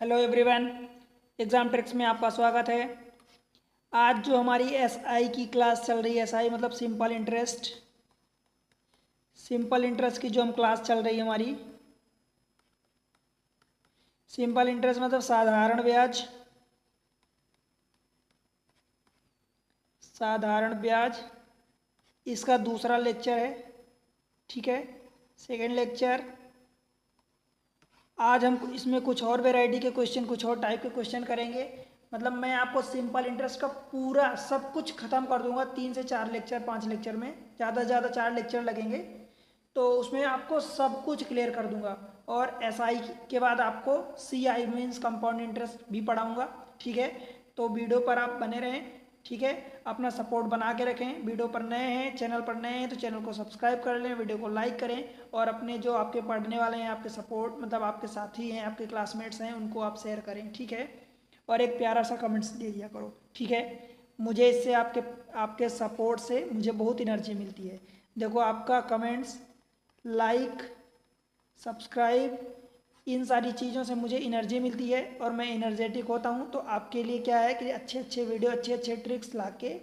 Hello everyone, exam tricks में आपका स्वागत है। आज जो हमारी एसआई की क्लास चल रही है, एसआई मतलब सिंपल इंटरेस्ट की जो हम क्लास चल रही है हमारी, सिंपल इंटरेस्ट मतलब साधारण ब्याज इसका दूसरा लेक्चर है। ठीक है, सेकेंड लेक्चर। आज हम इसमें कुछ और वैरायटी के क्वेश्चन, कुछ और टाइप के क्वेश्चन करेंगे। मतलब मैं आपको सिंपल इंटरेस्ट का पूरा सब कुछ ख़त्म कर दूंगा 3 से 4 लेक्चर, 5 लेक्चर में, ज़्यादा से ज़्यादा 4 लेक्चर लगेंगे। तो उसमें आपको सब कुछ क्लियर कर दूंगा। और एसआई के बाद आपको सीआई मीन्स कंपाउंड इंटरेस्ट भी पढ़ाऊँगा। ठीक है, तो वीडियो पर आप बने रहें। ठीक है, अपना सपोर्ट बना के रखें। वीडियो पर नए हैं, चैनल पर नए हैं तो चैनल को सब्सक्राइब कर लें, वीडियो को लाइक करें और अपने जो आपके पढ़ने वाले हैं, आपके सपोर्ट मतलब आपके साथी हैं, आपके क्लासमेट्स हैं, उनको आप शेयर करें। ठीक है, और एक प्यारा सा कमेंट्स दे दिया करो। ठीक है, मुझे इससे आपके आपके सपोर्ट से मुझे बहुत एनर्जी मिलती है। देखो, आपका कमेंट्स, लाइक, सब्सक्राइब, इन सारी चीज़ों से मुझे एनर्जी मिलती है और मैं एनर्जेटिक होता हूँ। तो आपके लिए क्या है कि अच्छे अच्छे वीडियो, अच्छे अच्छे ट्रिक्स ला के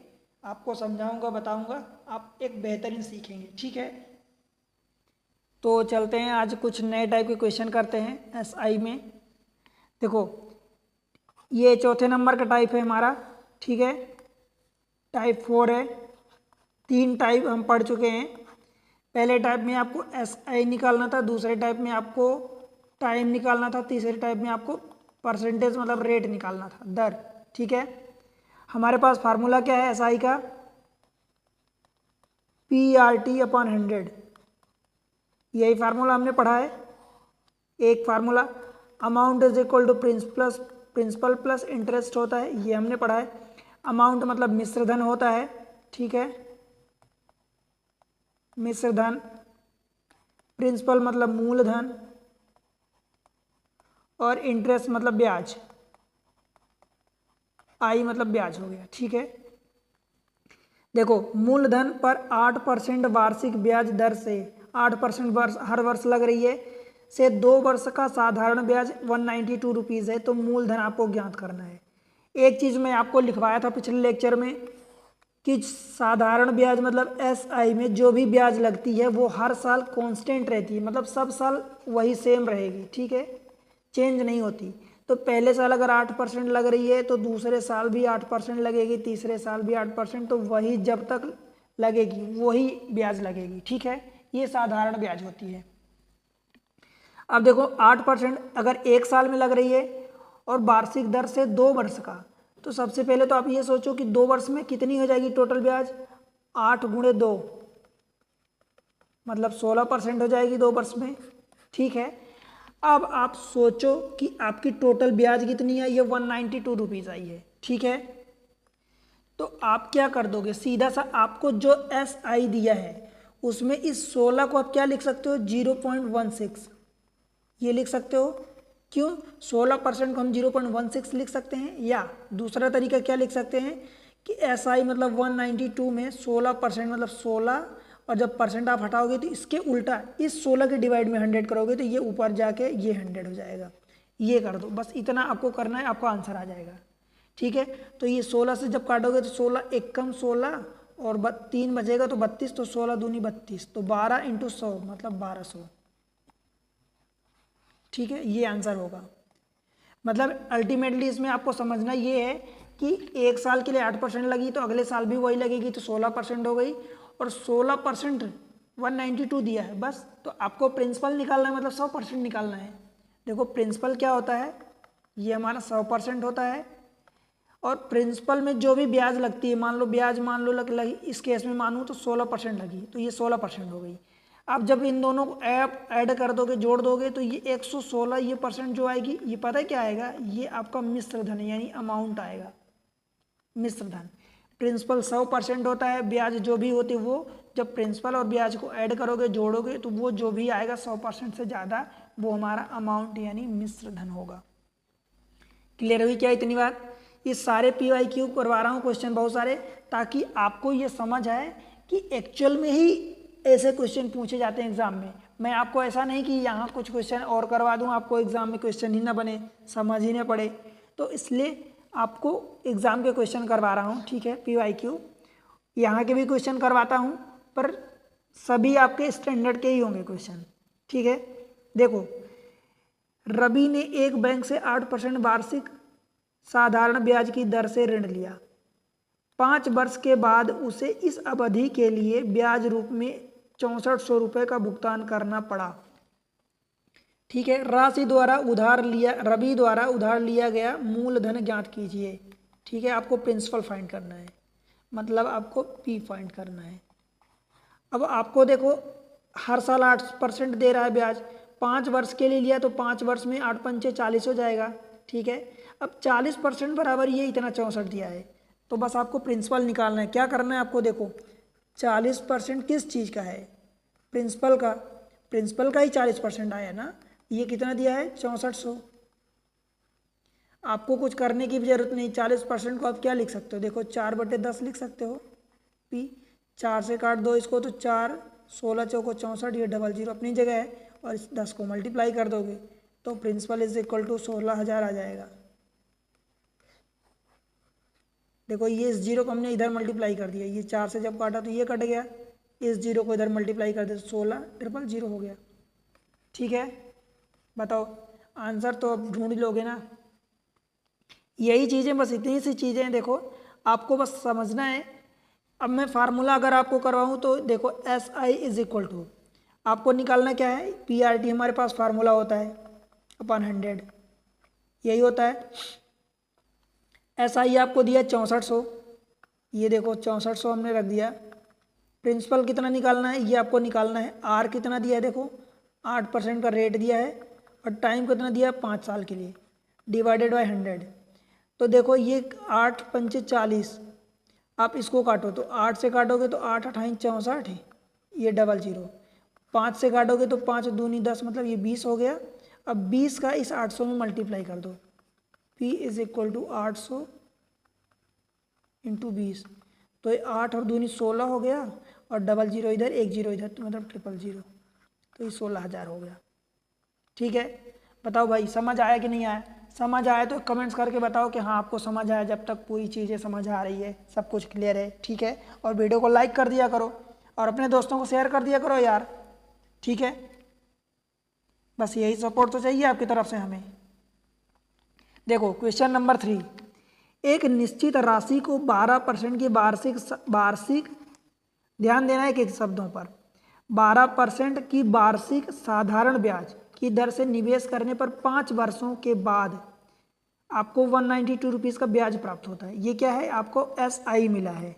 आपको समझाऊँगा, बताऊँगा, आप एक बेहतरीन सीखेंगे। ठीक है, तो चलते हैं, आज कुछ नए टाइप के क्वेश्चन करते हैं एसआई में। देखो, ये चौथे नंबर का टाइप है हमारा। ठीक है, टाइप 4 है। 3 टाइप हम पढ़ चुके हैं। पहले टाइप में आपको एसआई निकालना था, दूसरे टाइप में आपको टाइम निकालना था, तीसरे टाइप में आपको परसेंटेज मतलब रेट निकालना था, दर। ठीक है, हमारे पास फार्मूला क्या है एसआई का? PRT/100। यही फार्मूला हमने पढ़ा है। एक formula amount is equal to principal plus interest होता है, ये हमने पढ़ा है। अमाउंट मतलब मिश्र धन होता है। ठीक है, मिश्र धन। प्रिंसिपल मतलब मूलधन और इंटरेस्ट मतलब ब्याज। आई मतलब ब्याज हो गया। ठीक है, देखो, मूलधन पर 8% वार्षिक ब्याज दर से 8% वर्ष हर वर्ष लग रही है से 2 वर्ष का साधारण ब्याज 192 रुपीज़ है। तो मूलधन आपको ज्ञात करना है। एक चीज़ मैं आपको लिखवाया था पिछले लेक्चर में कि साधारण ब्याज मतलब एसआई में जो भी ब्याज लगती है वो हर साल कांस्टेंट रहती है, मतलब सब साल वही सेम रहेगी। ठीक है, चेंज नहीं होती। तो पहले साल अगर 8% लग रही है तो दूसरे साल भी 8% लगेगी, तीसरे साल भी 8%, तो वही जब तक लगेगी वही ब्याज लगेगी। ठीक है, ये साधारण ब्याज होती है। अब देखो, 8% अगर एक साल में लग रही है और वार्षिक दर से 2 वर्ष का, तो सबसे पहले तो आप ये सोचो कि 2 वर्ष में कितनी हो जाएगी टोटल ब्याज? 8 गुणे 2 मतलब 16% हो जाएगी 2 वर्ष में। ठीक है, अब आप सोचो कि आपकी टोटल ब्याज कितनी है? ये 192 रुपीज़ आई है। ठीक है, तो आप क्या कर दोगे? सीधा सा आपको जो एसआई दिया है उसमें इस 16 को आप क्या लिख सकते हो? 0.16 ये लिख सकते हो। क्यों? 16% को हम 0.16 लिख सकते हैं। या दूसरा तरीका क्या लिख सकते हैं कि एसआई मतलब 192 में 16% मतलब 16, और जब परसेंट आप हटाओगे तो इसके उल्टा इस 16 के डिवाइड में 100 करोगे तो ये ऊपर जाके ये 100 हो जाएगा। ये कर दो, बस इतना आपको करना है, आपका आंसर आ जाएगा। ठीक है, तो ये 16 से जब काटोगे तो 16 एकम 16 और 3 बचेगा तो 32, तो 16 दूनी 32, तो 12 × 100 मतलब 1200। ठीक है, ये आंसर होगा। मतलब अल्टीमेटली इसमें आपको समझना ये है कि एक साल के लिए 8% लगी तो अगले साल भी वही लगेगी, तो 16% हो गई। और 16% 192 दिया है बस, तो आपको प्रिंसिपल निकालना है, मतलब 100% निकालना है। देखो, प्रिंसिपल क्या होता है? ये हमारा 100% होता है। और प्रिंसिपल में जो भी ब्याज लगती है, मान लो ब्याज मान लो लगी, इस केस में मानूँ तो 16% लगी, तो ये 16% हो गई। अब जब इन दोनों को ऐड कर दोगे, जोड़ दोगे, तो ये 116 ये परसेंट जो आएगी, ये पता है क्या आएगा? ये आपका मिश्र धन यानी अमाउंट आएगा। मिश्र धन। प्रिंसिपल 100% होता है, ब्याज जो भी होती है वो, जब प्रिंसिपल और ब्याज को ऐड करोगे, जोड़ोगे, तो वो जो भी आएगा 100% से ज़्यादा, वो हमारा अमाउंट यानी मिश्र धन होगा। क्लियर हुई क्या इतनी बात? ये सारे PYQ करवा रहा हूँ क्वेश्चन बहुत सारे, ताकि आपको ये समझ आए कि एक्चुअल में ही ऐसे क्वेश्चन पूछे जाते हैं एग्जाम में। मैं आपको ऐसा नहीं कि यहाँ कुछ क्वेश्चन और करवा दूँ, आपको एग्ज़ाम में क्वेश्चन ही ना बने, समझ ही ना पड़े, तो इसलिए आपको एग्ज़ाम के क्वेश्चन करवा रहा हूँ, ठीक है। PYQ यहाँ के भी क्वेश्चन करवाता हूँ, पर सभी आपके स्टैंडर्ड के ही होंगे क्वेश्चन, ठीक है। देखो, रवि ने एक बैंक से 8% वार्षिक साधारण ब्याज की दर से ऋण लिया। 5 वर्ष के बाद उसे इस अवधि के लिए ब्याज रूप में 6400 रुपये का भुगतान करना पड़ा, ठीक है। रवि द्वारा उधार लिया गया मूलधन ज्ञात कीजिए, ठीक है। आपको प्रिंसिपल फाइंड करना है, मतलब आपको P फाइंड करना है। अब आपको देखो हर साल 8% दे रहा है ब्याज, 5 वर्ष के लिए लिया तो 5 वर्ष में 8 पंचे 40 हो जाएगा, ठीक है। अब 40% बराबर ये इतना 64 दिया है, तो बस आपको प्रिंसिपल निकालना है। क्या करना है आपको, देखो 40% किस चीज़ का है, प्रिंसिपल का ही 40% आया ना, ये कितना दिया है 6400। आपको कुछ करने की भी जरूरत नहीं, 40% को आप क्या लिख सकते हो, देखो 4/10 लिख सकते हो, P 4 से काट दो इसको तो 4, 16 चौको 64, ये 00 अपनी जगह है, और इस 10 को मल्टीप्लाई कर दोगे तो प्रिंसिपल इज इक्वल टू 16,000 आ जाएगा। देखो ये इस जीरो को हमने इधर मल्टीप्लाई कर दिया, ये 4 से जब काटा तो ये कट गया, इस जीरो को इधर मल्टीप्लाई कर दे तो 16,000 हो गया, ठीक है। बताओ आंसर तो अब ढूंढ लोगे ना। यही चीज़ें, बस इतनी सी चीज़ें देखो आपको बस समझना है। अब मैं फार्मूला अगर आपको करवाऊँ तो देखो SI इज इक्वल टू, आपको निकालना क्या है, PRT हमारे पास फार्मूला होता है अपन 100, यही होता है। SI आपको दिया 6400, ये देखो 6400 हमने रख दिया। प्रिंसिपल कितना निकालना है, ये आपको निकालना है। R कितना दिया है, देखो 8% का रेट दिया है, और टाइम कितना दिया है 5 साल के लिए, डिवाइडेड बाय 100। तो देखो ये 8 पंचे 40, आप इसको काटो तो 8 से काटोगे तो 8 8 64, ये 00, 5 से काटोगे तो 5 दूनी 10, मतलब ये 20 हो गया। अब 20 का इस 800 में मल्टीप्लाई कर दो, P is equal to 800 into 20, तो ये 8 और दूनी 16 हो गया, और 00 इधर, 10 इधर, तो मतलब 000, तो ये 16,000 हो गया, ठीक है। बताओ भाई समझ आया कि नहीं आया, समझ आया तो कमेंट्स करके बताओ कि हाँ आपको समझ आया, जब तक पूरी चीज़ें समझ आ रही है, सब कुछ क्लियर है, ठीक है। और वीडियो को लाइक कर दिया करो, और अपने दोस्तों को शेयर कर दिया करो यार, ठीक है। बस यही सपोर्ट तो चाहिए आपकी तरफ से हमें। देखो क्वेश्चन नंबर 3, एक निश्चित राशि को 12% की वार्षिक ध्यान देना है एक शब्दों पर, 12% की वार्षिक साधारण ब्याज की दर से निवेश करने पर 5 वर्षों के बाद आपको 192 रुपीज़ का ब्याज प्राप्त होता है। ये क्या है, आपको SI मिला है,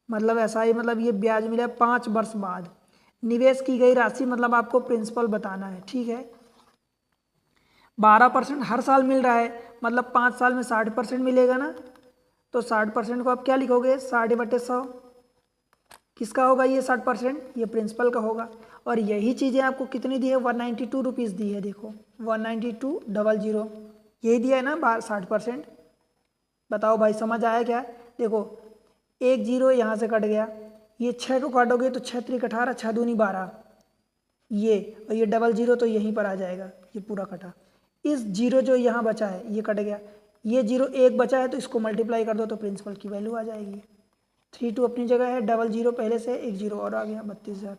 मतलब SI मतलब ये ब्याज मिला है 5 वर्ष बाद। निवेश की गई राशि मतलब आपको प्रिंसिपल बताना है, ठीक है। 12% हर साल मिल रहा है, मतलब 5 साल में 60% मिलेगा ना, तो 60% को आप क्या लिखोगे, 60/100, किसका होगा ये 60%, ये प्रिंसिपल का होगा। और यही चीज़ें आपको कितनी दी है, 192 रुपीज़ दी है, देखो 192,000, यही दिया है ना 60%। बताओ भाई समझ आया क्या, देखो 1 0 यहाँ से कट गया, ये 6 को काटोगे तो 6 3 18, 6 दूनी 12, ये, और ये 00 तो यहीं पर आ जाएगा, ये पूरा कटा। इस जीरो जो यहाँ बचा है ये कट गया, ये 0 1 बचा है तो इसको मल्टीप्लाई कर दो तो प्रिंसिपल की वैल्यू आ जाएगी। 32 अपनी जगह है, 00 पहले से, 1 0 और आ गया, 32,000।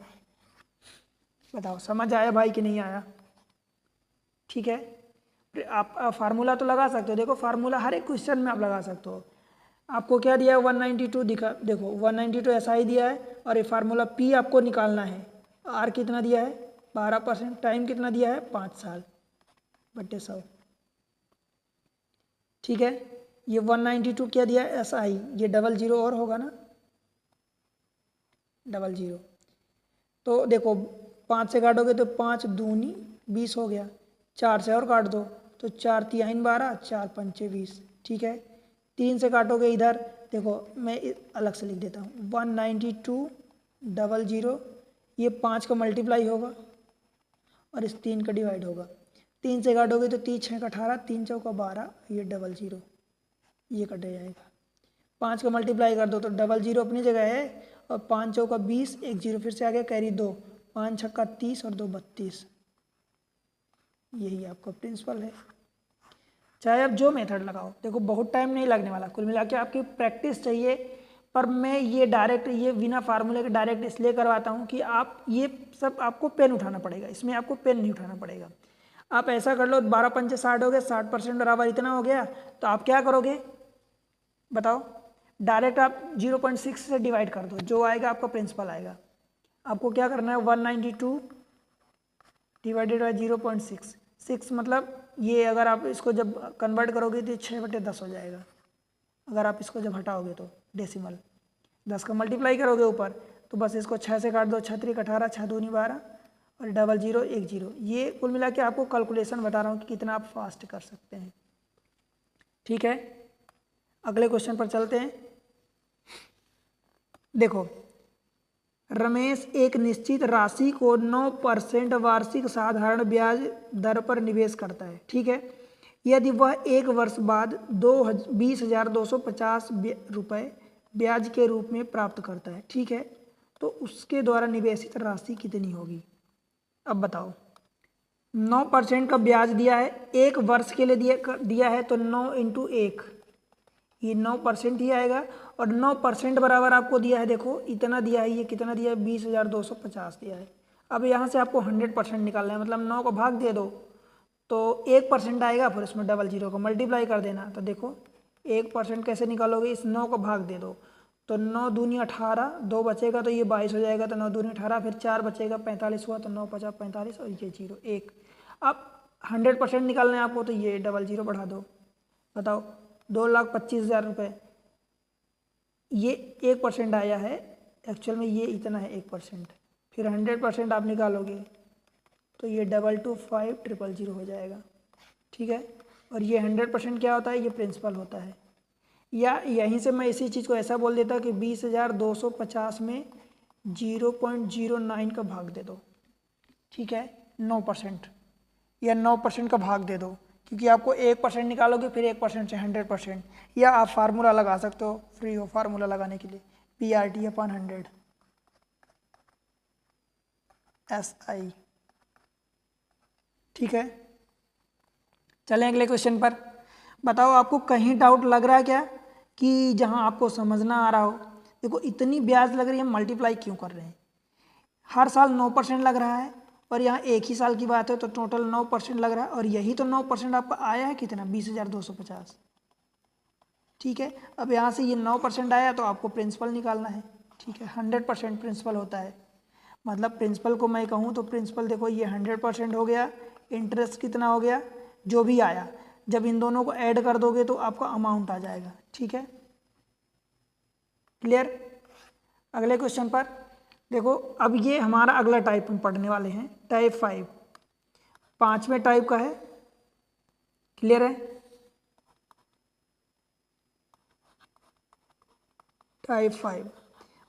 बताओ समझ आया भाई कि नहीं आया, ठीक है। आप फार्मूला तो लगा सकते हो, देखो फार्मूला हर एक क्वेश्चन में आप लगा सकते हो। आपको क्या दिया है 192 दिखा, देखो 192 SI दिया है, और ये फार्मूला P आपको निकालना है। R कितना दिया है 12%, टाइम कितना दिया है 5 साल बटे 100, ठीक है। ये 192 क्या दिया है SI, ये 00 और होगा ना 00, तो देखो 5 से काटोगे तो 5 दूनी 20 हो गया, 4 से और काट दो तो 4 3 12, 4 5 20, ठीक है। 3 से काटोगे इधर, देखो मैं अलग से लिख देता हूँ, 192,000, ये 5 का मल्टीप्लाई होगा और इस 3 का डिवाइड होगा। 3 से काटोगे तो 3 6 18, 3 चौका 12, ये 00, ये कट जाएगा। 5 का मल्टीप्लाई कर दो तो 00 अपनी जगह है, और 5 चौका 20, 1 0 फिर से आ गया, कैरी 2, 5 छक्का 30 और 2 32, यही आपका प्रिंसिपल है। चाहे आप जो मेथड लगाओ, देखो बहुत टाइम नहीं लगने वाला, कुल मिला के आपकी प्रैक्टिस चाहिए। पर मैं ये डायरेक्ट, ये बिना फार्मूले के डायरेक्ट इसलिए करवाता हूँ कि आप ये सब आपको पेन उठाना पड़ेगा, इसमें आपको पेन नहीं उठाना पड़ेगा। आप ऐसा कर लो, 12 पंचे 60 हो गए, 60% बराबर इतना हो गया, तो आप क्या करोगे बताओ, डायरेक्ट आप 0.6 से डिवाइड कर दो, जो आएगा आपका प्रिंसिपल आएगा। आपको क्या करना है, 192 डिवाइडेड बाई 0.6, 6 मतलब ये, अगर आप इसको जब कन्वर्ट करोगे तो 6/10 हो जाएगा, अगर आप इसको जब हटाओगे तो डेसिमल 10 का मल्टीप्लाई करोगे ऊपर, तो बस इसको 6 से काट दो, 6 3 18, 6 दूनी 12 और 00 10। ये कुल मिला के आपको कैलकुलेशन बता रहा हूँ कि कितना आप फास्ट कर सकते हैं। ठीक है, अगले क्वेश्चन पर चलते हैं। देखो, रमेश एक निश्चित राशि को 9% वार्षिक साधारण ब्याज दर पर निवेश करता है। ठीक है, यदि वह 1 वर्ष बाद 20,250 रुपये ब्याज के रूप में प्राप्त करता है। ठीक है, तो उसके द्वारा निवेशित राशि कितनी होगी? अब बताओ, 9% का ब्याज दिया है, 1 वर्ष के लिए दिया है, तो 9 × 1, ये 9% ही आएगा। और 9% बराबर आपको दिया है, देखो इतना दिया है, ये कितना दिया है, 20,250 दिया है। अब यहाँ से आपको 100% निकालना है, मतलब 9 को भाग दे दो तो 1% आएगा, फिर उसमें 00 को मल्टीप्लाई कर देना। तो देखो 1% कैसे निकालोगे, इस 9 को भाग दे दो, तो 9 दूनी 18, 2 बचेगा तो ये 22 हो जाएगा, तो 9 दूनी 18, फिर 4 बचेगा 45 हुआ, तो 9 × 50 45 और ये 0 1। अब 100% निकालना है आपको, तो ये 00 बढ़ा दो, बताओ 2,25,000 रुपये, ये 1% आया है, एक्चुअल में ये इतना है 1%। फिर 100% आप निकालोगे तो ये 225,000 हो जाएगा। ठीक है, और ये 100% क्या होता है, ये प्रिंसिपल होता है। या यहीं से मैं इसी चीज़ को ऐसा बोल देता कि 20,250 में 0.09 का भाग दे दो। ठीक है, 9% या 9% का भाग दे दो, क्योंकि आपको 1% निकालोगे, फिर 1% से 100%। या आप फार्मूला लगा सकते हो, फ्री हो फार्मूला लगाने के लिए, PRT/100 SI। ठीक है, चलें अगले क्वेश्चन पर। बताओ, आपको कहीं डाउट लग रहा है क्या कि जहां आपको समझना आ रहा हो? देखो, इतनी ब्याज लग रही है, मल्टीप्लाई क्यों कर रहे हैं? हर साल 9% लग रहा है, और यहाँ एक ही साल की बात है तो टोटल 9% लग रहा है, और यही तो 9% आपका आया है कितना, 20,250। ठीक है, अब यहाँ से ये 9% आया तो आपको प्रिंसिपल निकालना है। ठीक है, 100% प्रिंसिपल होता है, मतलब प्रिंसिपल को मैं कहूँ तो प्रिंसिपल देखो ये 100% हो गया, इंटरेस्ट कितना हो गया, जो भी आया, जब इन दोनों को ऐड कर दोगे तो आपका अमाउंट आ जाएगा। ठीक है, क्लियर? अगले क्वेश्चन पर देखो, अब ये हमारा अगला टाइप हम पढ़ने वाले हैं, टाइप 5, 5वें टाइप का है। क्लियर है? टाइप 5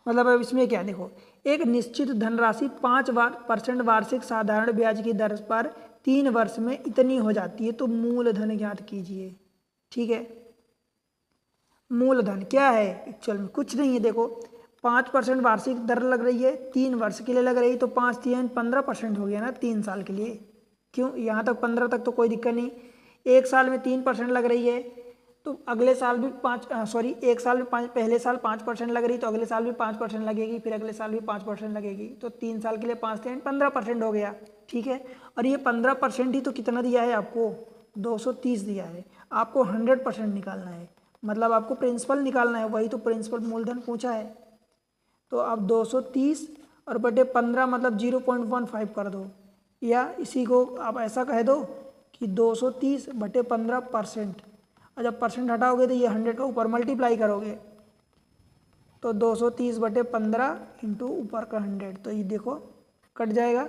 मतलब अब इसमें क्या, देखो, एक निश्चित धनराशि 5% वार्षिक साधारण ब्याज की दर पर 3 वर्ष में इतनी हो जाती है, तो मूलधन ज्ञात कीजिए। ठीक है, मूलधन क्या है, एक्चुअल में कुछ नहीं है। देखो, 5% वार्षिक दर लग रही है, 3 वर्ष के लिए लग रही है, तो 5 3 15% हो गया ना, 3 साल के लिए। क्यों, यहाँ तक 15 तक तो कोई दिक्कत नहीं। 1 साल में 3% लग रही है, तो अगले साल भी 1 साल में पहले साल 5% लग रही, तो अगले साल भी 5% लगेगी, फिर अगले साल भी 5% लगेगी, तो 3 साल के लिए 5 3 15% हो गया। ठीक है, और ये 15% ही तो कितना दिया है आपको, 230 दिया है, आपको 100% निकालना है, मतलब आपको प्रिंसिपल निकालना है, वही तो प्रिंसिपल मूलधन पूछा है। तो अब 230 और बटे 15 मतलब 0.15 कर दो, या इसी को आप ऐसा कह दो कि 230 बटे 15%, और जब परसेंट हटाओगे तो ये 100 का ऊपर मल्टीप्लाई करोगे, तो 230 बटे 15 इंटू ऊपर का 100, तो ये देखो कट जाएगा,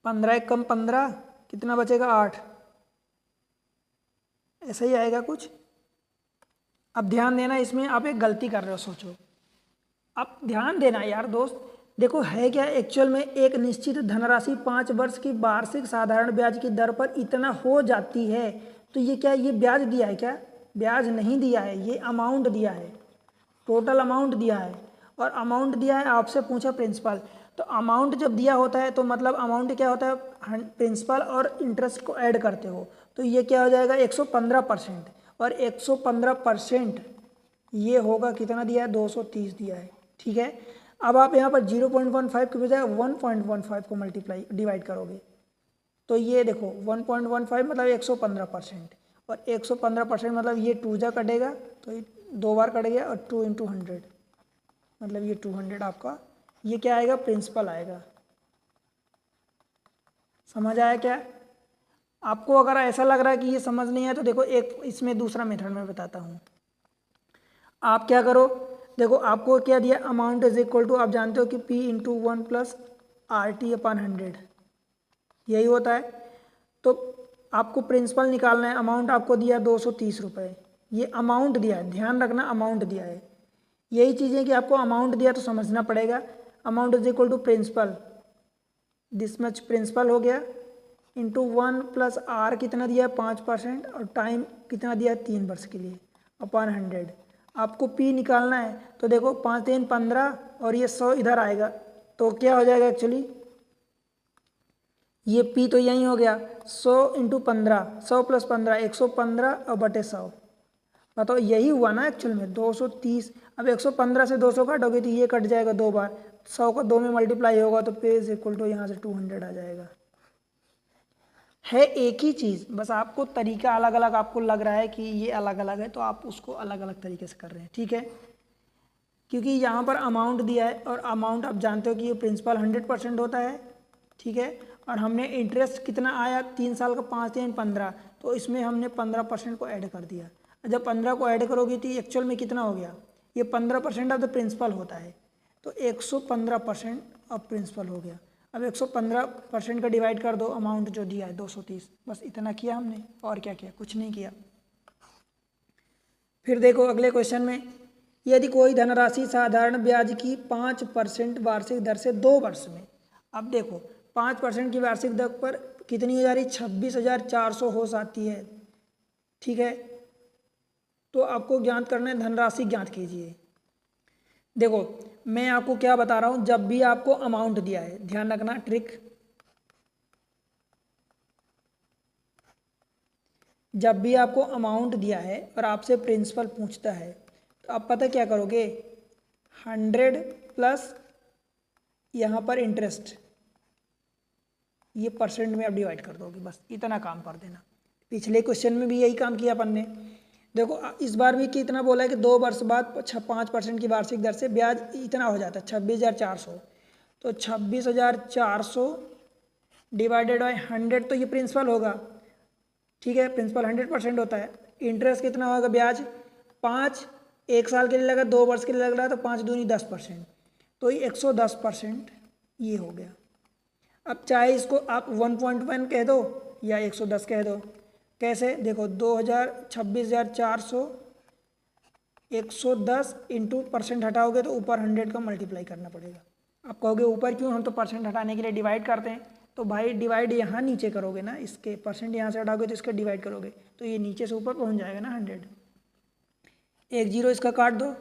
15 कम 15 कितना बचेगा, 8। ऐसा ही आएगा कुछ। अब ध्यान देना, इसमें आप एक गलती कर रहे हो, सोचो, अब ध्यान देना यार दोस्त। देखो है क्या, एक्चुअल में एक निश्चित धनराशि 5 वर्ष की वार्षिक साधारण ब्याज की दर पर इतना हो जाती है, तो ये क्या, ये ब्याज दिया है क्या, ब्याज नहीं दिया है, ये अमाउंट दिया है, टोटल अमाउंट दिया है, और अमाउंट दिया है, आपसे पूछा प्रिंसिपल, तो अमाउंट जब दिया होता है तो मतलब अमाउंट क्या होता है, प्रिंसिपल और इंटरेस्ट को ऐड करते हो, तो ये क्या हो जाएगा 115%, और 115% ये होगा कितना दिया है 230 दिया है, ठीक है। अब आप यहाँ पर 0.15 के बजाय 1.15 को मल्टीप्लाई डिवाइड करोगे, तो ये देखो 1.15 मतलब 115%, और 115% मतलब ये 2 जा कटेगा तो ये 2 बार कट गया, और 2 × 100 मतलब ये 200 आपका, ये क्या आएगा प्रिंसिपल आएगा। समझ आया क्या? आपको अगर ऐसा लग रहा है कि ये समझ नहीं है तो देखो एक इसमें दूसरा मेथड मैं बताता हूँ। आप क्या करो, देखो आपको क्या दिया, अमाउंट इज इक्वल टू, आप जानते हो कि P × 1 + RT/100 यही होता है। तो आपको प्रिंसिपल निकालना है, अमाउंट आपको दिया 230 रुपये, ये अमाउंट दिया है, ध्यान रखना अमाउंट दिया है। यही चीज़ें कि आपको अमाउंट दिया तो समझना पड़ेगा। Amount is equal to principal, this much principal हो गया, इंटू 1 + R कितना दिया है 5%, और टाइम कितना दिया है 3 वर्ष के लिए, अपॉन 100। आपको P निकालना है, तो देखो 5 × 3 = 15, और ये 100 इधर आएगा, तो क्या हो जाएगा एक्चुअली, ये P तो यही हो गया 100 × 15, 100 + 15 115, और बटे 100, बताओ यही हुआ ना एक्चुअल में 230। अब 115 से 200 काटोगे तो ये कट जाएगा 2 बार, 100 का 2 में मल्टीप्लाई होगा तो P इज इक्वल टू यहाँ से 200 आ जाएगा। है एक ही चीज़, बस आपको तरीका अलग अलग आपको लग रहा है कि ये अलग अलग है, तो आप उसको अलग अलग तरीके से कर रहे हैं, ठीक है। क्योंकि यहाँ पर अमाउंट दिया है, और अमाउंट आप जानते हो कि ये प्रिंसिपल 100% होता है, ठीक है। और हमने इंटरेस्ट कितना आया 3 साल का, 5 × 3 = 15, तो इसमें हमने 15% को ऐड कर दिया। जब 15 को ऐड करोगी तो एक्चुअल में कितना हो गया, ये 15% ऑफ द प्रिंसिपल होता है, तो 115% ऑफ प्रिंसिपल हो गया। अब 115% का डिवाइड कर दो अमाउंट जो दिया है 230, बस इतना किया हमने, और क्या किया, कुछ नहीं किया। फिर देखो अगले क्वेश्चन में, यदि कोई धनराशि साधारण ब्याज की 5% वार्षिक दर से 2 वर्ष में, अब देखो 5% की वार्षिक दर पर कितनी हो जा रही, 26,400 हो जाती है, ठीक है। तो आपको ज्ञात करना है, धनराशि ज्ञात कीजिए। देखो मैं आपको क्या बता रहा हूं, जब भी आपको अमाउंट दिया है, ध्यान रखना ट्रिक, जब भी आपको अमाउंट दिया है और आपसे प्रिंसिपल पूछता है, तो आप पता क्या करोगे, 100 प्लस यहाँ पर इंटरेस्ट, ये परसेंट में आप डिवाइड कर दोगे, बस इतना काम कर देना। पिछले क्वेश्चन में भी यही काम किया अपन ने। देखो इस बार भी कितना बोला है कि 2 वर्ष बाद 5% की वार्षिक दर से ब्याज इतना हो जाता है 26,400, तो 26,400 डिवाइडेड बाय 100, तो ये प्रिंसिपल होगा, ठीक है। प्रिंसिपल 100% होता है। इंटरेस्ट कितना होगा, ब्याज 5 1 साल के लिए लगा, 2 वर्ष के लिए लग रहा है, तो 5 दूनी 10%, तो ये 110% ये हो गया। अब चाहे इसको आप 1.1 कह दो या 110 कह दो, कैसे, देखो 26,400 110 इंटू परसेंट हटाओगे तो ऊपर 100 का मल्टीप्लाई करना पड़ेगा। आप कहोगे ऊपर क्यों, हम तो परसेंट हटाने के लिए डिवाइड करते हैं, तो भाई डिवाइड यहाँ नीचे करोगे ना, इसके परसेंट यहाँ से हटाओगे तो इसका डिवाइड करोगे तो ये नीचे से ऊपर पहुँच जाएगा ना 100। 1 0 इसका काट दो,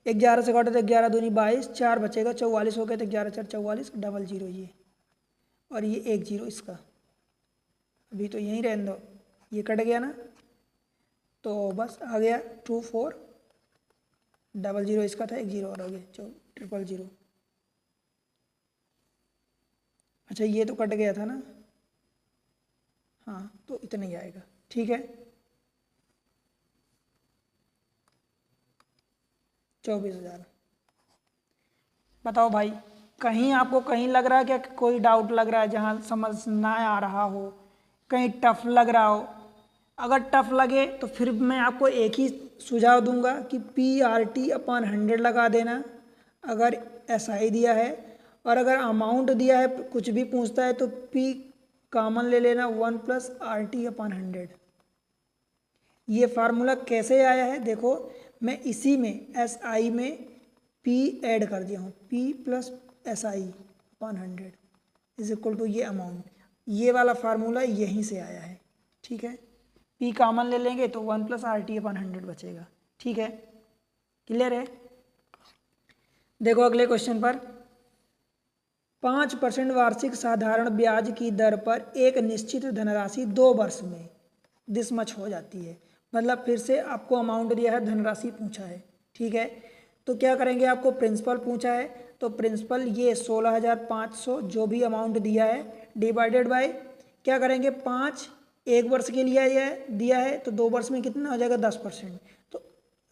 11 से काटो तो 11 दूनी 22, 4 बचेगा 44 हो गया, तो 11 4 44, 00 ये, और ये 1 0 इसका, अभी तो यहीं रहने दो, ये कट गया ना, तो बस आ गया 2 4 00 इसका था, 1 0 और हो गया 000। अच्छा ये तो कट गया था ना, हाँ तो इतना ही आएगा, ठीक है। 24,000। बताओ भाई, कहीं आपको कहीं लग रहा है क्या, कोई डाउट लग रहा है जहाँ समझ ना आ रहा हो, कहीं टफ लग रहा हो? अगर टफ लगे तो फिर मैं आपको एक ही सुझाव दूंगा कि PRT/100 लगा देना अगर SI दिया है, और अगर अमाउंट दिया है कुछ भी पूछता है तो P कॉमन ले लेना 1 + RT/100। ये फार्मूला कैसे आया है, देखो मैं इसी में SI में P ऐड कर दिया हूँ, P + SI/100 is equal to ये अमाउंट, ये वाला फार्मूला यहीं से आया है, ठीक है। P कॉमन ले लेंगे तो 1 + RT/100 बचेगा, ठीक है, क्लियर है। देखो अगले क्वेश्चन पर, 5% वार्षिक साधारण ब्याज की दर पर एक निश्चित धनराशि 2 वर्ष में दिस मच हो जाती है। मतलब फिर से आपको अमाउंट दिया है, धनराशि पूछा है, ठीक है। तो क्या करेंगे, आपको प्रिंसिपल पूछा है तो प्रिंसिपल ये 16,500 जो भी अमाउंट दिया है डिवाइडेड बाय क्या करेंगे 5, 1 वर्ष के लिए दिया है तो 2 वर्ष में कितना हो जाएगा 10%। तो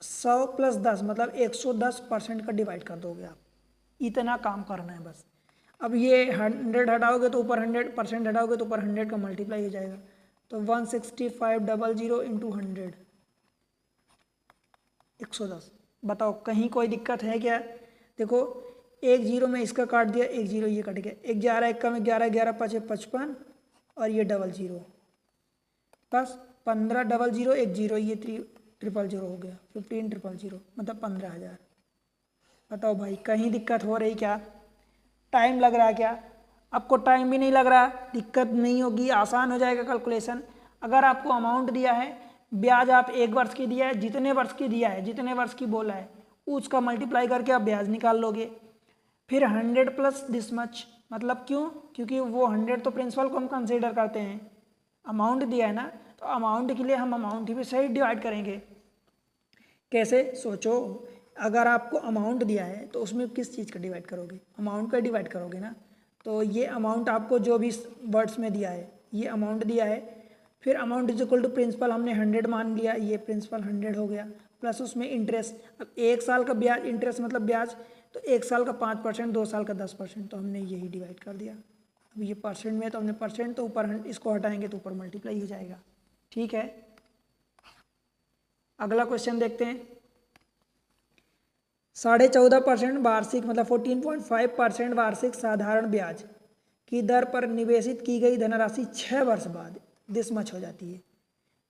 100 + 10 मतलब 110% का डिवाइड कर दोगे आप। इतना काम करना है बस। अब ये 100 हटाओगे तो ऊपर 100% हटाओगे तो ऊपर 100 का मल्टीप्लाई हो जाएगा। तो 16500 इंटू 100 110। बताओ कहीं कोई दिक्कत है क्या? देखो एक जीरो में इसका काट दिया, एक जीरो ये कट गया, एक 11 1 में 11 11 5 55 और ये 00 बस 15 00 एक जीरो ये 300 हो गया 15 मतलब 15,000। बताओ भाई कहीं दिक्कत हो रही क्या? टाइम लग रहा है क्या? आपको टाइम भी नहीं लग रहा, दिक्कत नहीं होगी, आसान हो जाएगा कैलकुलेशन। अगर आपको अमाउंट दिया है, ब्याज आप 1 वर्ष की दिया है, जितने वर्ष की दिया है, जितने वर्ष की बोला है उसका मल्टीप्लाई करके आप ब्याज निकाल लोगे। फिर 100 + दिस मच मतलब क्यों? क्योंकि वो 100 तो प्रिंसिपल को हम कंसीडर करते हैं, अमाउंट दिया है ना, तो अमाउंट के लिए हम अमाउंट ही पे सही डिवाइड करेंगे। कैसे सोचो, अगर आपको अमाउंट दिया है तो उसमें किस चीज़ का डिवाइड करोगे? अमाउंट का डिवाइड करोगे ना। तो ये अमाउंट आपको जो भी वर्ड्स में दिया है ये अमाउंट दिया है, फिर amount is equal to principal हमने 100 मान लिया, ये प्रिंसिपल 100 हो गया, प्लस उसमें इंटरेस्ट। अब 1 साल का ब्याज, इंटरेस्ट मतलब ब्याज, तो 1 साल का 5%, 2 साल का 10%, तो हमने यही डिवाइड कर दिया। अब ये परसेंट में तो हमने परसेंट तो ऊपर इसको हटाएंगे तो ऊपर मल्टीप्लाई हो जाएगा, ठीक है। अगला क्वेश्चन देखते हैं। 14.5% वार्षिक मतलब 14.5% वार्षिक साधारण ब्याज की दर पर निवेशित की गई धनराशि 6 वर्ष बाद दिस मच हो जाती है।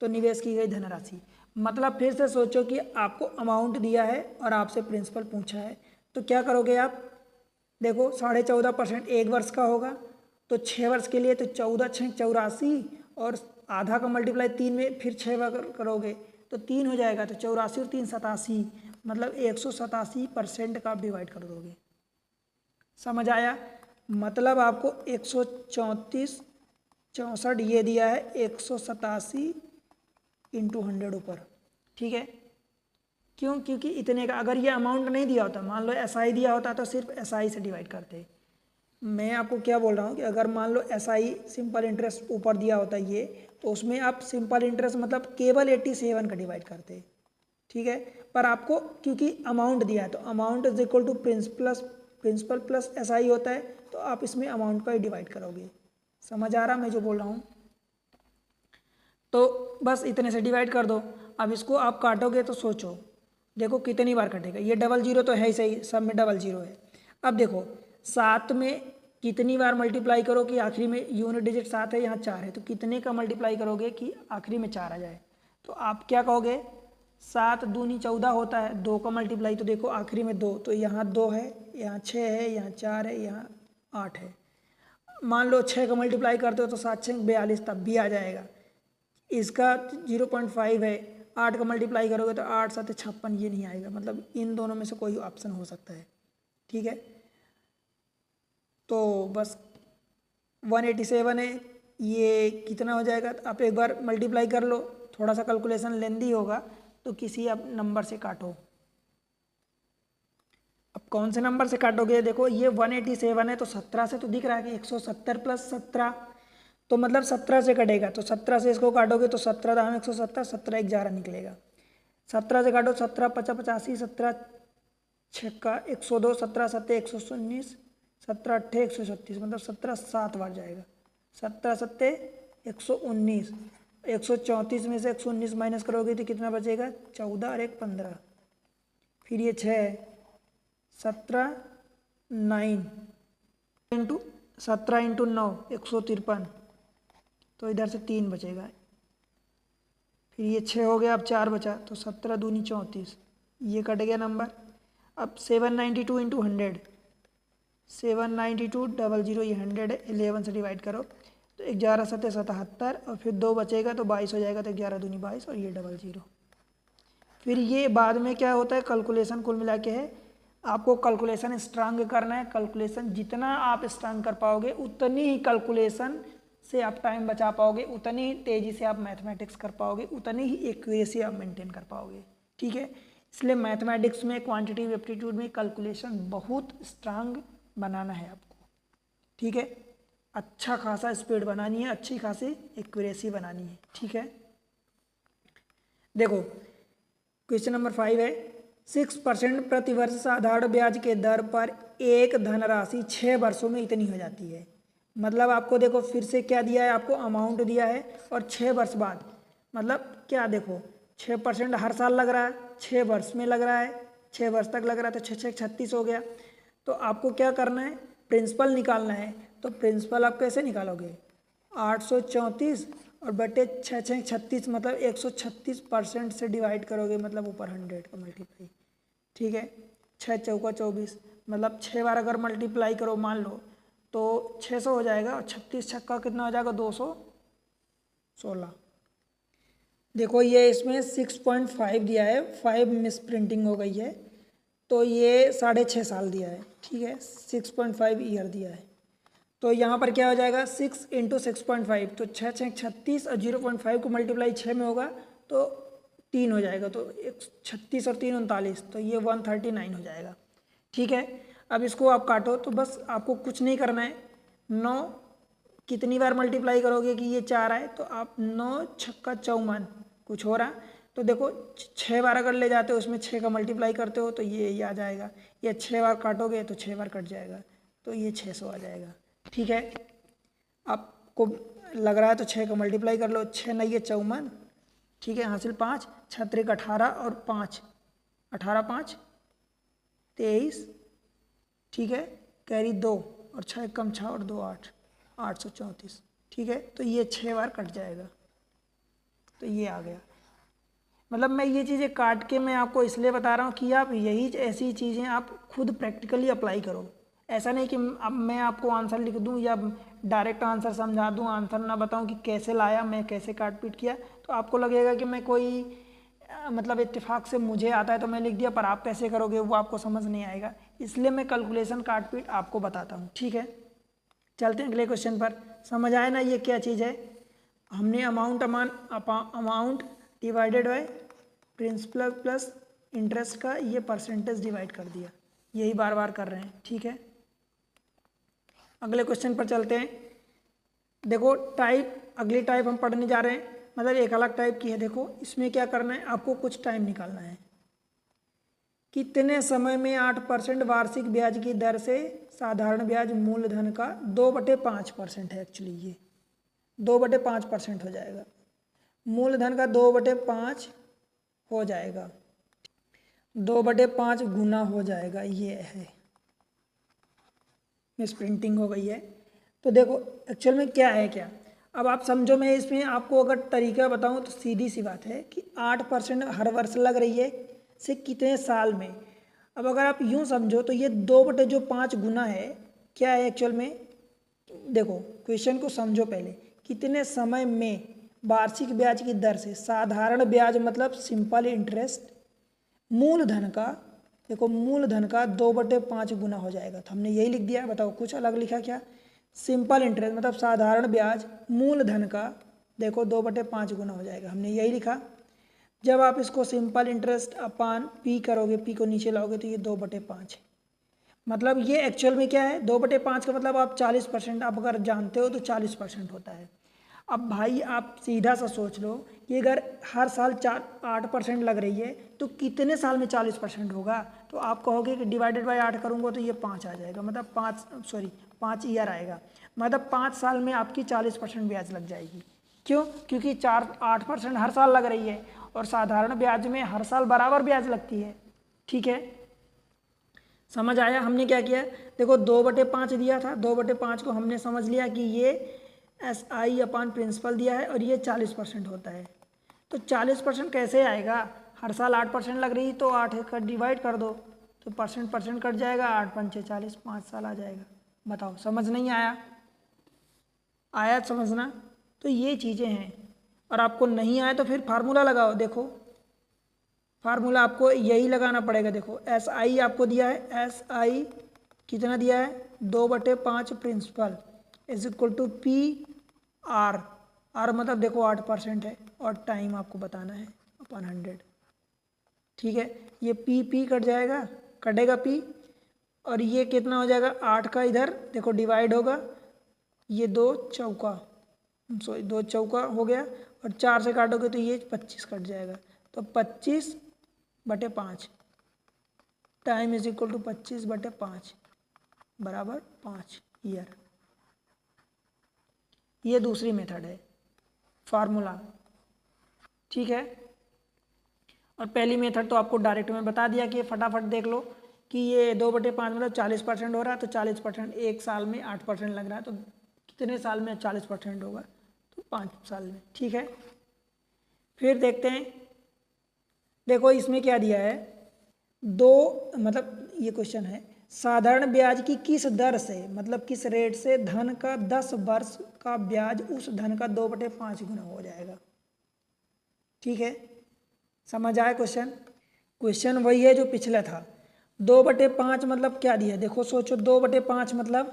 तो निवेश की गई धनराशि मतलब फिर से सोचो कि आपको अमाउंट दिया है और आपसे प्रिंसिपल पूछा है, तो क्या करोगे आप? देखो 14.5% 1 वर्ष का होगा तो 6 वर्ष के लिए तो 14 6 84 और आधा का मल्टीप्लाई 3 में फिर 6 करोगे तो 3 हो जाएगा, तो 84 और 3 87 मतलब 187% का आप डिवाइड कर दोगे। समझ आया? मतलब आपको 134 64 ये दिया है, 187 इंटू 100 ऊपर, ठीक है। क्यों? क्योंकि इतने का अगर ये अमाउंट नहीं दिया होता, मान लो एसआई दिया होता तो सिर्फ एसआई से डिवाइड करते। मैं आपको क्या बोल रहा हूँ कि अगर मान लो एसआई सिंपल इंटरेस्ट ऊपर दिया होता ये, तो उसमें आप सिंपल इंटरेस्ट मतलब केवल 87 का डिवाइड करते, ठीक है। पर आपको क्योंकि अमाउंट दिया है तो amount is equal to principal plus SI होता है, तो आप इसमें अमाउंट का ही डिवाइड करोगे। समझ आ रहा मैं जो बोल रहा हूँ? तो बस इतने से डिवाइड कर दो। अब इसको आप काटोगे तो सोचो, देखो कितनी बार कटेगा। ये 00 तो है ही सही, सब में 00 है। अब देखो 7 में कितनी बार मल्टीप्लाई करो कि आखिरी में यूनिट डिजिट 7 है, यहाँ 4 है, तो कितने का मल्टीप्लाई करोगे कि आखिरी में 4 आ जाए? तो आप क्या कहोगे? 7 दूनी 14 होता है, 2 का मल्टीप्लाई तो देखो आखिरी में 2, तो यहाँ 2 है, यहाँ 6 है, यहाँ 4 है, यहाँ 8 है। मान लो 6 का मल्टीप्लाई करते हो तो 7 6 42 तब भी आ जाएगा। इसका 0.5 है, 8 का मल्टीप्लाई करोगे तो 8 7 56 ये नहीं आएगा। मतलब इन दोनों में से कोई ऑप्शन हो सकता है, ठीक है। तो बस 187 है, ये कितना हो जाएगा? आप एक बार मल्टीप्लाई कर लो, थोड़ा सा कैलकुलेशन लेंदी होगा तो किसी अब नंबर से काटो। अब कौन से नंबर से काटोगे? देखो ये 187 है तो 17 से तो दिख रहा है कि 170 + 17, तो मतलब 17 से कटेगा, तो 17 से इसको काटोगे तो 17 दाम 170, 17 11 निकलेगा। 17 से काटो 17 50 85, 17 छक्का 102, 17 7 119, 17 8 136 मतलब 17 7 बार जाएगा। 17 7 119, 134 में से 119 माइनस करोगे तो कितना बचेगा? 14 और 1 15, फिर ये 6 17 9 इंटू 17 इंटू 9 153, तो इधर से 3 बचेगा, फिर ये 6 हो गया, अब 4 बचा, तो 17 दूनी 34, ये कट गया नंबर। अब 792 इंटू 100, 792 00 ये 100 है, 11 से डिवाइड करो तो 11 7 77 और फिर 2 बचेगा तो 22 हो जाएगा, तो 11 दूनी 22 और ये 00। फिर ये बाद में क्या होता है कैलकुलेशन कुल मिला के है, आपको कैलकुलेशन स्ट्रांग करना है। कैलकुलेशन जितना आप स्ट्रांग कर पाओगे उतनी ही कैलकुलेशन से आप टाइम बचा पाओगे, उतनी ही तेज़ी से आप मैथमेटिक्स कर पाओगे, उतनी ही एक्यूरेसी आप मेंटेन कर पाओगे। ठीक है, इसलिए मैथमेटिक्स में क्वांटिटेटिव एप्टीट्यूड में कैलकुलेशन बहुत स्ट्रांग बनाना है आपको। ठीक है, अच्छा खासा स्पीड बनानी है, अच्छी खासी एक्यूरेसी बनानी है। ठीक है, देखो क्वेश्चन नंबर 5 है 6% प्रतिवर्ष साधारण ब्याज के दर पर एक धनराशि 6 वर्षों में इतनी हो जाती है। मतलब आपको देखो फिर से क्या दिया है, आपको अमाउंट दिया है और 6 वर्ष बाद, मतलब क्या देखो 6% हर साल लग रहा है, 6 वर्ष में लग रहा है, 6 वर्ष तक लग रहा है, तो 6 6 36 हो गया। तो आपको क्या करना है, प्रिंसिपल निकालना है। तो प्रिंसिपल आप कैसे निकालोगे, 834 और बटे 6 6 36, मतलब 136% से डिवाइड करोगे, मतलब ऊपर 100 का मल्टीप्लाई। ठीक है, 6 चौका 24, मतलब 6 बार अगर मल्टीप्लाई करो मान लो तो 600 हो जाएगा, और 36 छक्का कितना हो जाएगा, 216। देखो ये इसमें 6.5 दिया है, 5 मिस प्रिंटिंग हो गई है, तो ये 6.5 साल दिया है। ठीक है, 6.5 ईयर दिया है। तो यहाँ पर क्या हो जाएगा, 6 × 6.5, तो 6 6 36 और 0.5 को मल्टीप्लाई 6 में होगा तो 3 हो जाएगा, तो 36 और 3 39, तो ये 139 हो जाएगा। ठीक है, अब इसको आप काटो, तो बस आपको कुछ नहीं करना है। 9 कितनी बार मल्टीप्लाई करोगे कि ये 4 आए, तो आप 9 छक्का 54 कुछ हो रहा, तो देखो 6 बार अगर ले जाते हो उसमें 6 का मल्टीप्लाई करते हो तो ये आ जाएगा, ये 6 बार काटोगे तो 6 बार कट जाएगा, तो ये 600 आ जाएगा। ठीक है, आपको लग रहा है तो 6 का मल्टीप्लाई कर लो, 6 9 54। ठीक है, हासिल 5, 6 3 18 और 5 18 5 23। ठीक है, कैरी 2 और 6 कम 6 और 2 8, 834। ठीक है, तो ये 6 बार कट जाएगा, तो ये आ गया। मतलब मैं ये चीज़ें काट के मैं आपको इसलिए बता रहा हूँ कि आप यही ऐसी चीज़ें आप खुद प्रैक्टिकली अप्लाई करो। ऐसा नहीं कि अब मैं आपको आंसर लिख दूँ या डायरेक्ट आंसर समझा दूँ, आंसर ना बताऊँ कि कैसे लाया मैं, कैसे काट पीट किया, तो आपको लगेगा कि मैं कोई मतलब इत्तेफाक से मुझे आता है तो मैं लिख दिया, पर आप कैसे करोगे वो आपको समझ नहीं आएगा। इसलिए मैं कैलकुलेशन काट पीट आपको बताता हूँ। ठीक है, चलते हैं अगले क्वेश्चन पर। समझ आए ना ये क्या चीज़ है, हमने amount divided by principal plus interest का ये परसेंटेज डिवाइड कर दिया, यही बार बार कर रहे हैं। ठीक है, अगले क्वेश्चन पर चलते हैं। देखो अगली टाइप हम पढ़ने जा रहे हैं, मतलब एक अलग टाइप की है। देखो इसमें क्या करना है, आपको कुछ टाइम निकालना है। कितने समय में 8% वार्षिक ब्याज की दर से साधारण ब्याज मूलधन का 2/5% है। एक्चुअली ये 2/5% हो जाएगा, मूलधन का 2/5 हो जाएगा, 2/5 गुना हो जाएगा। ये है, मिस प्रिंटिंग हो गई है। तो देखो एक्चुअल में क्या है, क्या अब आप समझो। मैं इसमें आपको अगर तरीका बताऊं तो सीधी सी बात है कि 8% हर वर्ष लग रही है, से कितने साल में। अब अगर आप यूं समझो तो ये 2/5 गुना है, क्या है एक्चुअल में। देखो क्वेश्चन को समझो पहले, कितने समय में वार्षिक ब्याज की दर से, साधारण ब्याज मतलब सिंपल इंटरेस्ट, मूलधन का, देखो मूलधन का 2/5 गुना हो जाएगा। तो हमने यही लिख दिया, बताओ कुछ अलग लिखा क्या। सिंपल इंटरेस्ट मतलब साधारण ब्याज मूलधन का देखो 2/5 गुना हो जाएगा, हमने यही लिखा। जब आप इसको सिंपल इंटरेस्ट अपान पी करोगे, पी को नीचे लाओगे तो ये 2/5 है। मतलब ये एक्चुअल में क्या है, 2/5 का मतलब आप 40%, आप अगर जानते हो तो 40% होता है। अब भाई आप सीधा सा सोच लो कि अगर हर साल 8% लग रही है तो कितने साल में 40% होगा। तो आप कहोगे कि डिवाइडेड बाय 8 करूँगा तो ये 5 आ जाएगा, मतलब 5 ईयर आएगा, मतलब 5 साल में आपकी 40% ब्याज लग जाएगी। क्यों, क्योंकि 8% हर साल लग रही है और साधारण ब्याज में हर साल बराबर ब्याज लगती है। ठीक है, समझ आया। हमने क्या किया, देखो 2/5 दिया था, 2/5 को हमने समझ लिया कि ये SI अपान प्रिंसिपल दिया है और ये 40% होता है। तो 40% कैसे आएगा, हर साल 8% लग रही तो 8 का डिवाइड कर दो तो परसेंट कट जाएगा, 8 पंचे 40, 5 साल आ जाएगा। बताओ समझ नहीं आया, आया समझना। तो ये चीज़ें हैं, और आपको नहीं आए तो फिर फार्मूला लगाओ। देखो फार्मूला आपको यही लगाना पड़ेगा। देखो एस आई आपको दिया है, एस आई कितना दिया है 2/5 principal is equal to P R, R मतलब देखो 8% है और टाइम आपको बताना है अपन 100। ठीक है, ये पी कट जाएगा, कटेगा पी, और ये कितना हो जाएगा 8 का इधर देखो डिवाइड होगा, ये 2 चौका, सॉरी 2 चौका हो गया, और 4 से काटोगे तो ये 25 कट जाएगा, तो 25/5 टाइम इज इक्वल टू 25/5 बराबर 5 ईयर। ये दूसरी मेथड है फार्मूला। ठीक है, और पहली मेथड तो आपको डायरेक्ट में बता दिया कि फटाफट देख लो कि ये 2/5 मतलब 40% हो रहा है, तो 40% एक साल में 8% लग रहा है, तो कितने साल में 40% होगा, तो 5 साल में। ठीक है, फिर देखते हैं, देखो इसमें क्या दिया है, मतलब ये क्वेश्चन है साधारण ब्याज की किस दर से मतलब किस रेट से धन का 10 वर्ष का ब्याज उस धन का 2/5 गुना हो जाएगा। ठीक है, समझ आया क्वेश्चन? क्वेश्चन वही है जो पिछला था। 2/5 मतलब क्या दिया, देखो सोचो 2/5 मतलब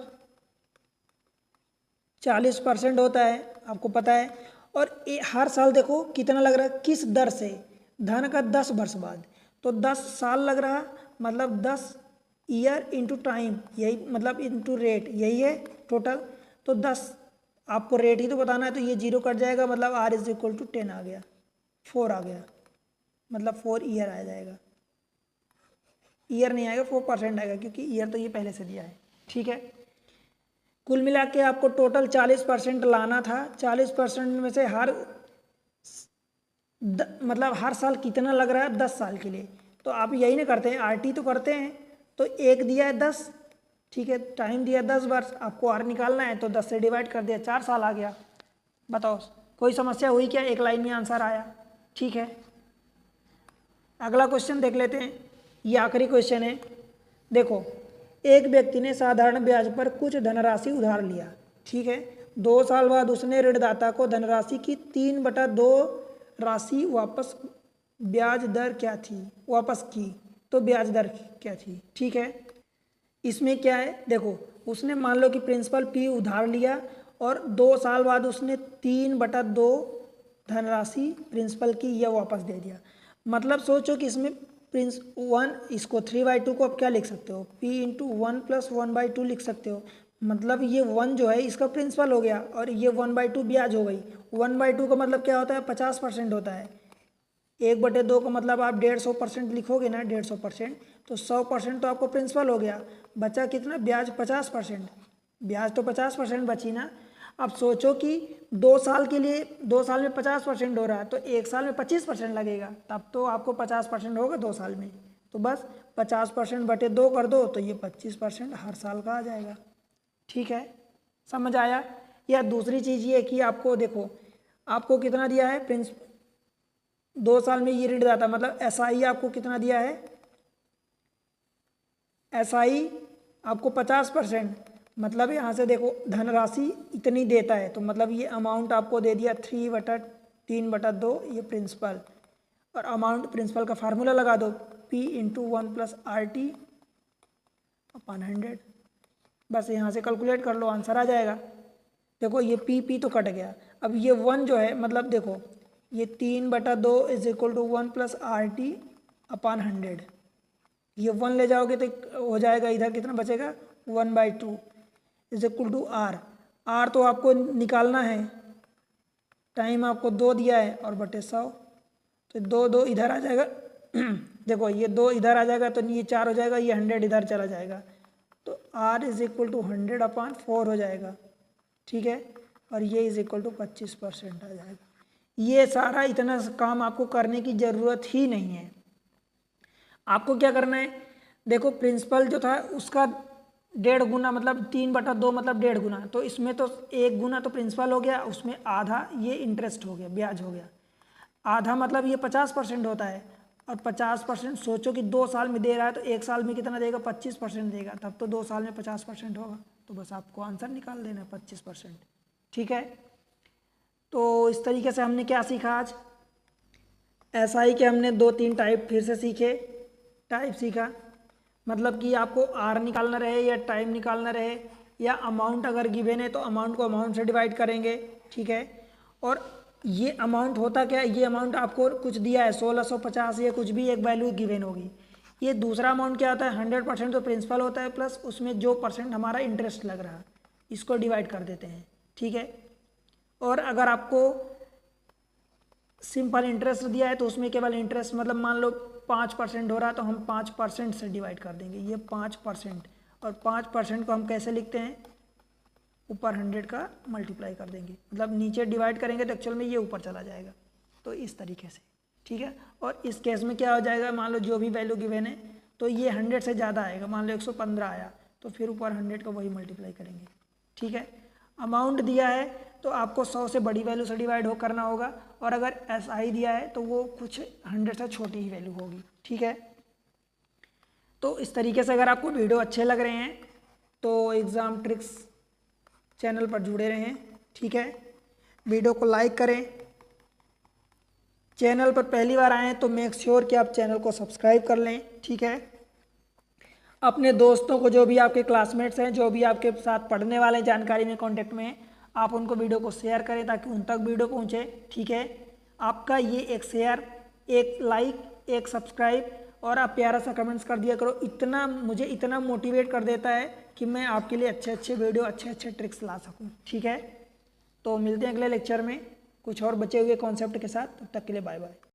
40% होता है, आपको पता है, और हर साल देखो कितना लग रहा है, किस दर से, धन का 10 वर्ष बाद, तो 10 साल लग रहा, मतलब 10 ईयर इंटू टाइम, यही मतलब इंटू रेट, यही है टोटल, तो 10 आपको रेट ही तो बताना है, तो ये 0 कट जाएगा, मतलब आर इज इक्वल टू 10 आ गया, 4 आ गया, मतलब 4 ईयर आ जाएगा, ईयर नहीं आएगा 4% आएगा, क्योंकि ईयर तो ये पहले से दिया है। ठीक है, कुल मिला के आपको टोटल 40% लाना था, 40% में से मतलब हर साल कितना लग रहा है 10 साल के लिए, तो आप यही ना करते हैं, आरटी तो करते हैं, तो एक दिया है 10, ठीक है, टाइम दिया 10 वर्ष, आपको आर निकालना है, तो 10 से डिवाइड कर दिया, 4 साल आ गया। बताओ कोई समस्या हुई क्या, एक लाइन में आंसर आया। ठीक है, अगला क्वेश्चन देख लेते हैं, ये आखिरी क्वेश्चन है। देखो एक व्यक्ति ने साधारण ब्याज पर कुछ धनराशि उधार लिया, ठीक है, 2 साल बाद उसने ऋणदाता को धनराशि की 3/2 राशि वापस, ब्याज दर क्या थी, वापस की, तो ब्याज दर क्या थी। ठीक है, इसमें क्या है, देखो उसने मान लो कि प्रिंसिपल पी उधार लिया और 2 साल बाद उसने 3/2 धनराशि प्रिंसिपल की यह वापस दे दिया। मतलब सोचो कि इसमें प्रिंस 1, इसको 3/2 को आप क्या लिख सकते हो, p इंटू 1 प्लस 1/2 लिख सकते हो, मतलब ये 1 जो है इसका प्रिंसिपल हो गया और ये 1/2 ब्याज हो गई। 1/2 का मतलब क्या होता है, 50% होता है। 1/2 का मतलब आप 150% लिखोगे ना, 150%, तो 100% तो आपको प्रिंसिपल हो गया, बचा कितना ब्याज, 50%, ब्याज तो 50% बची ना। अब सोचो कि 2 साल के लिए, 2 साल में 50% हो रहा है, तो 1 साल में 25% लगेगा, तब तो आपको 50% होगा 2 साल में, तो बस 50%/2 कर दो, तो ये 25% हर साल का आ जाएगा। ठीक है, समझ आया? या दूसरी चीज़ ये कि आपको देखो, आपको कितना दिया है 2 साल में ये ऋणदाता मतलब एसआई आपको कितना दिया है, एसआई आपको 50%, मतलब यहाँ से देखो धनराशि इतनी देता है, तो मतलब ये अमाउंट आपको दे दिया 3/2 ये प्रिंसिपल, और अमाउंट प्रिंसिपल का फार्मूला लगा दो, P इंटू 1 प्लस RT अपन 100, बस यहाँ से कैलकुलेट कर लो, आंसर आ जाएगा। देखो ये P तो कट गया, अब ये 1 जो है, मतलब देखो ये 3/2 is equal to 1 plus RT अपन 100, ये 1 ले जाओगे तो हो जाएगा, इधर कितना बचेगा 1/2 is equal to R, R तो आपको निकालना है, टाइम आपको 2 दिया है और बटे 100, तो 2 इधर आ जाएगा देखो ये 2 इधर आ जाएगा, तो ये 4 हो जाएगा, ये 100 इधर चला जाएगा, तो आर इज इक्वल टू 100/4 हो जाएगा। ठीक है, और ये इज इक्वल टू 25% आ जाएगा। ये सारा इतना काम आपको करने की ज़रूरत ही नहीं है। आपको क्या करना है, देखो प्रिंसिपल जो था उसका 1.5 गुना, मतलब 3/2 मतलब 1.5 गुना, तो इसमें तो 1 गुना तो प्रिंसिपल हो गया, उसमें आधा ये इंटरेस्ट हो गया, ब्याज हो गया, आधा मतलब ये 50% होता है, और 50% सोचो कि 2 साल में दे रहा है, तो 1 साल में कितना देगा 25% देगा, तब तो 2 साल में 50% होगा, तो बस आपको आंसर निकाल देना है 25%। ठीक है, तो इस तरीके से हमने क्या सीखा आज, SI के हमने 2-3 टाइप फिर से सीखे। टाइप सीखा मतलब कि आपको आर निकालना रहे या टाइम निकालना रहे या अमाउंट अगर गिवन है तो अमाउंट को अमाउंट से डिवाइड करेंगे, ठीक है। और ये अमाउंट होता क्या है, ये अमाउंट आपको कुछ दिया है 1650 या कुछ भी एक वैल्यू गिवन होगी। ये दूसरा अमाउंट क्या होता है, 100% तो प्रिंसिपल होता है प्लस उसमें जो परसेंट हमारा इंटरेस्ट लग रहा है इसको डिवाइड कर देते हैं, ठीक है। और अगर आपको सिंपल इंटरेस्ट दिया है तो उसमें केवल इंटरेस्ट मतलब मान लो 5% हो रहा है तो हम 5% से डिवाइड कर देंगे, ये 5%। और 5% को हम कैसे लिखते हैं, ऊपर 100 का मल्टीप्लाई कर देंगे, मतलब नीचे डिवाइड करेंगे तो एक्चुअल में ये ऊपर चला जाएगा, तो इस तरीके से, ठीक है। और इस केस में क्या हो जाएगा, मान लो जो भी वैल्यू गिवन है तो ये 100 से ज़्यादा आएगा, मान लो 115 आया तो फिर ऊपर 100 का वही मल्टीप्लाई करेंगे, ठीक है। अमाउंट दिया है तो आपको 100 से बड़ी वैल्यू से डिवाइड हो करना होगा, और अगर SI दिया है तो वो कुछ 100 से छोटी ही वैल्यू होगी, ठीक है। तो इस तरीके से अगर आपको वीडियो अच्छे लग रहे हैं तो एग्ज़ाम ट्रिक्स चैनल पर जुड़े रहें, ठीक है। वीडियो को लाइक करें, चैनल पर पहली बार आएँ तो मेक श्योर कि आप चैनल को सब्सक्राइब कर लें, ठीक है। अपने दोस्तों को, जो भी आपके क्लासमेट्स हैं, जो भी आपके साथ पढ़ने वाले हैं, जानकारी में कांटेक्ट में हैं, आप उनको वीडियो को शेयर करें ताकि उन तक वीडियो पहुंचे, ठीक है। आपका ये एक शेयर, एक लाइक, एक सब्सक्राइब और आप प्यारा सा कमेंट्स कर दिया करो, इतना मुझे इतना मोटिवेट कर देता है कि मैं आपके लिए अच्छे अच्छे वीडियो, अच्छे अच्छे ट्रिक्स ला सकूँ, ठीक है। तो मिलते हैं अगले लेक्चर में कुछ और बचे हुए कॉन्सेप्ट के साथ, तब तक के लिए बाय बाय।